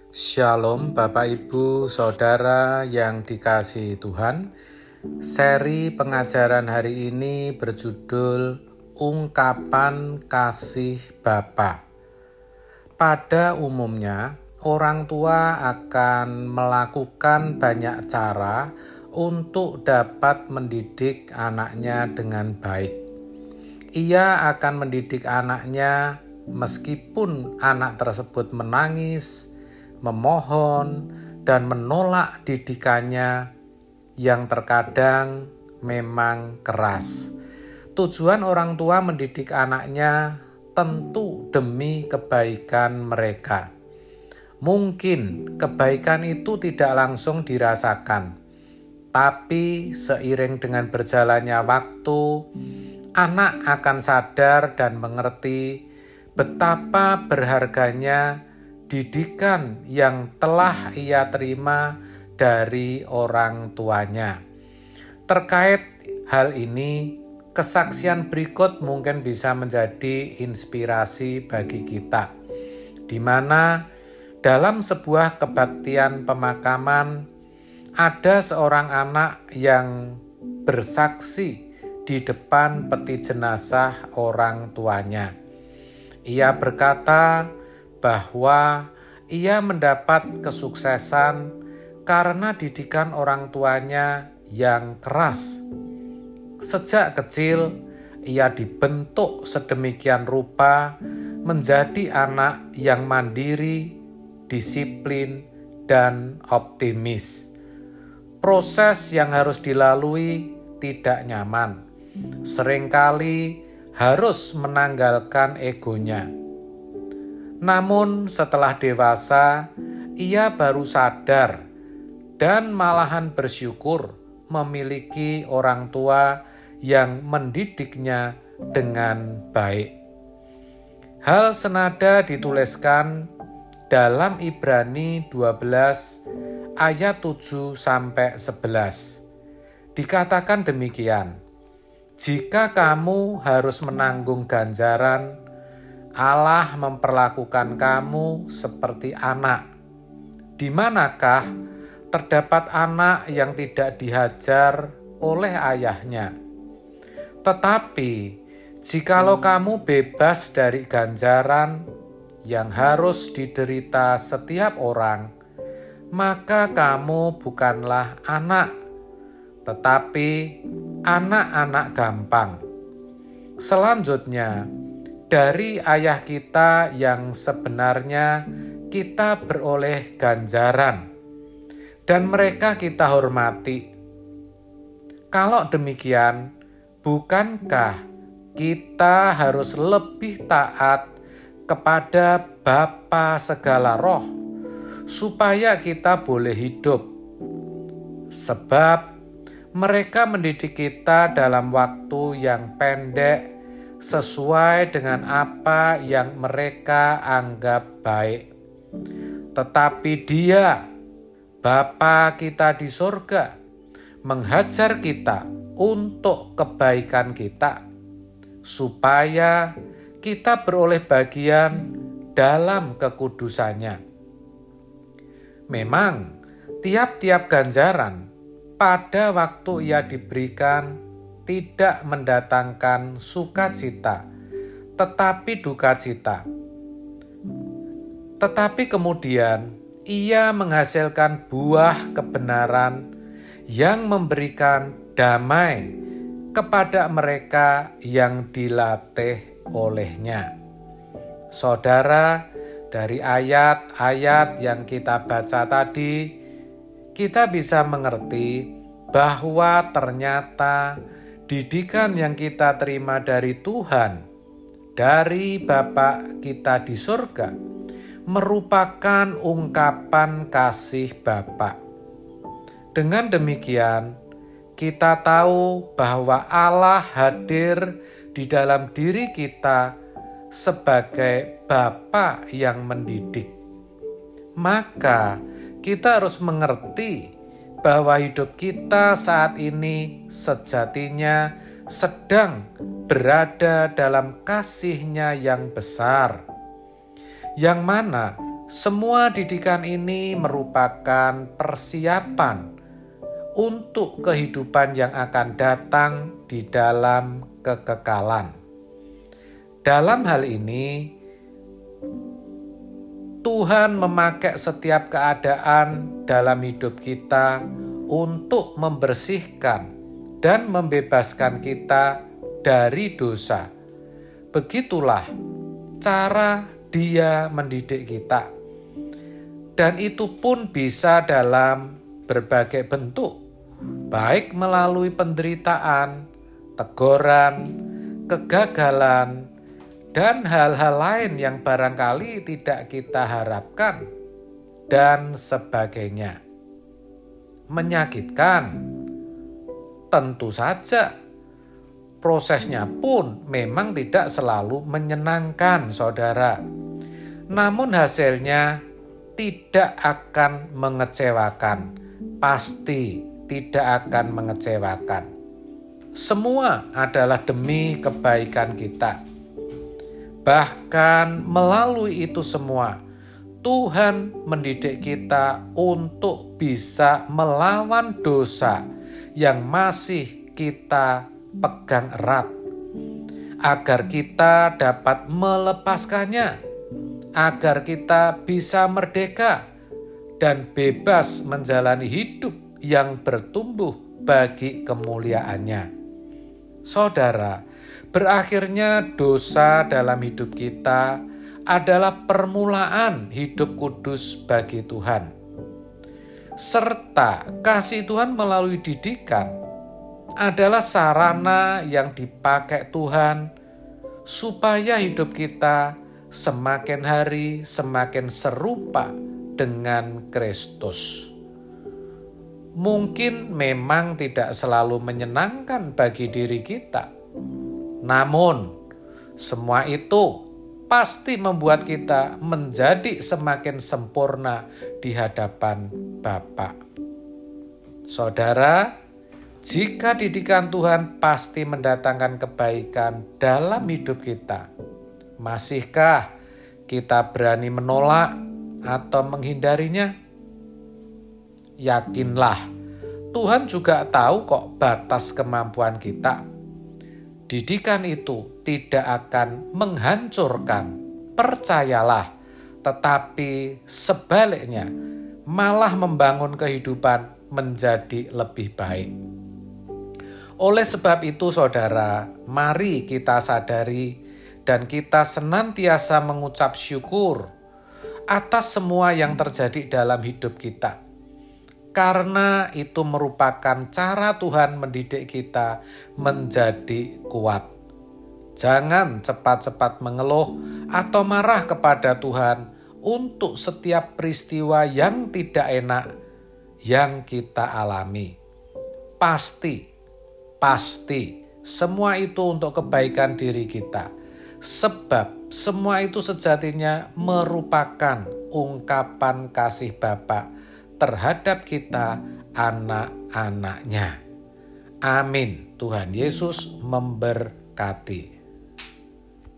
Shalom Bapak Ibu Saudara yang dikasihi Tuhan. Seri pengajaran hari ini berjudul Ungkapan Kasih Bapa. Pada umumnya, orang tua akan melakukan banyak cara untuk dapat mendidik anaknya dengan baik. Ia akan mendidik anaknya meskipun anak tersebut menangis, memohon, dan menolak didikannya yang terkadang memang keras. Tujuan orang tua mendidik anaknya tentu demi kebaikan mereka. Mungkin kebaikan itu tidak langsung dirasakan, tapi seiring dengan berjalannya waktu, anak akan sadar dan mengerti betapa berharganya didikan yang telah ia terima dari orang tuanya. Terkait hal ini, kesaksian berikut mungkin bisa menjadi inspirasi bagi kita, di mana dalam sebuah kebaktian pemakaman ada seorang anak yang bersaksi di depan peti jenazah orang tuanya. Ia berkata bahwa ia mendapat kesuksesan karena didikan orang tuanya yang keras. Sejak kecil, ia dibentuk sedemikian rupa menjadi anak yang mandiri, disiplin, dan optimis. Proses yang harus dilalui tidak nyaman. Seringkali harus menanggalkan egonya. Namun setelah dewasa, ia baru sadar dan malahan bersyukur memiliki orang tua yang mendidiknya dengan baik. Hal senada dituliskan dalam Ibrani 12 ayat 7-11. Dikatakan demikian, jika kamu harus menanggung ganjaran, Allah memperlakukan kamu seperti anak. Di manakah terdapat anak yang tidak dihajar oleh ayahnya? Tetapi, jikalau kamu bebas dari ganjaran yang harus diderita setiap orang, maka kamu bukanlah anak, tetapi anak-anak gampang. Selanjutnya, dari ayah kita yang sebenarnya kita beroleh ganjaran, dan mereka kita hormati. Kalau demikian, bukankah kita harus lebih taat kepada Bapa segala roh, supaya kita boleh hidup? Sebab mereka mendidik kita dalam waktu yang pendek sesuai dengan apa yang mereka anggap baik. Tetapi Dia, Bapa kita di surga, menghajar kita untuk kebaikan kita, supaya kita beroleh bagian dalam kekudusannya. Memang tiap-tiap ganjaran pada waktu ia diberikan tidak mendatangkan sukacita, tetapi dukacita. Tetapi kemudian ia menghasilkan buah kebenaran yang memberikan damai kepada mereka yang dilatih olehnya. Saudara, dari ayat-ayat yang kita baca tadi, kita bisa mengerti bahwa ternyata didikan yang kita terima dari Tuhan, dari Bapa kita di surga, merupakan ungkapan kasih Bapa. Dengan demikian, kita tahu bahwa Allah hadir di dalam diri kita sebagai Bapa yang mendidik. Maka kita harus mengerti bahwa hidup kita saat ini sejatinya sedang berada dalam kasih-Nya yang besar, yang mana Semua didikan ini merupakan persiapan untuk kehidupan yang akan datang di dalam kekekalan. Dalam hal ini, Tuhan memakai setiap keadaan dalam hidup kita untuk membersihkan dan membebaskan kita dari dosa. Begitulah cara Dia mendidik kita. Dan itu pun bisa dalam berbagai bentuk, baik melalui penderitaan, teguran, kegagalan, dan hal-hal lain yang barangkali tidak kita harapkan, dan sebagainya. Menyakitkan, tentu saja. Prosesnya pun memang tidak selalu menyenangkan, saudara. Namun hasilnya tidak akan mengecewakan. Pasti tidak akan mengecewakan. Semua adalah demi kebaikan kita. Bahkan melalui itu semua, Tuhan mendidik kita untuk bisa melawan dosa yang masih kita pegang erat, agar kita dapat melepaskannya, agar kita bisa merdeka dan bebas menjalani hidup yang bertumbuh bagi kemuliaannya. Saudara, berakhirnya dosa dalam hidup kita adalah permulaan hidup kudus bagi Tuhan. Serta kasih Tuhan melalui didikan adalah sarana yang dipakai Tuhan supaya hidup kita semakin hari semakin serupa dengan Kristus. Mungkin memang tidak selalu menyenangkan bagi diri kita, namun semua itu pasti membuat kita menjadi semakin sempurna di hadapan Bapa. Saudara, jika didikan Tuhan pasti mendatangkan kebaikan dalam hidup kita, masihkah kita berani menolak atau menghindarinya? Yakinlah, Tuhan juga tahu kok batas kemampuan kita. Didikan itu tidak akan menghancurkan, percayalah, tetapi sebaliknya malah membangun kehidupan menjadi lebih baik. Oleh sebab itu, saudara, mari kita sadari dan kita senantiasa mengucap syukur atas semua yang terjadi dalam hidup kita. Karena itu merupakan cara Tuhan mendidik kita menjadi kuat. Jangan cepat-cepat mengeluh atau marah kepada Tuhan untuk setiap peristiwa yang tidak enak yang kita alami. Pasti semua itu untuk kebaikan diri kita. Sebab semua itu sejatinya merupakan ungkapan kasih Bapa terhadap kita, anak-anaknya. Amin. Tuhan Yesus memberkati.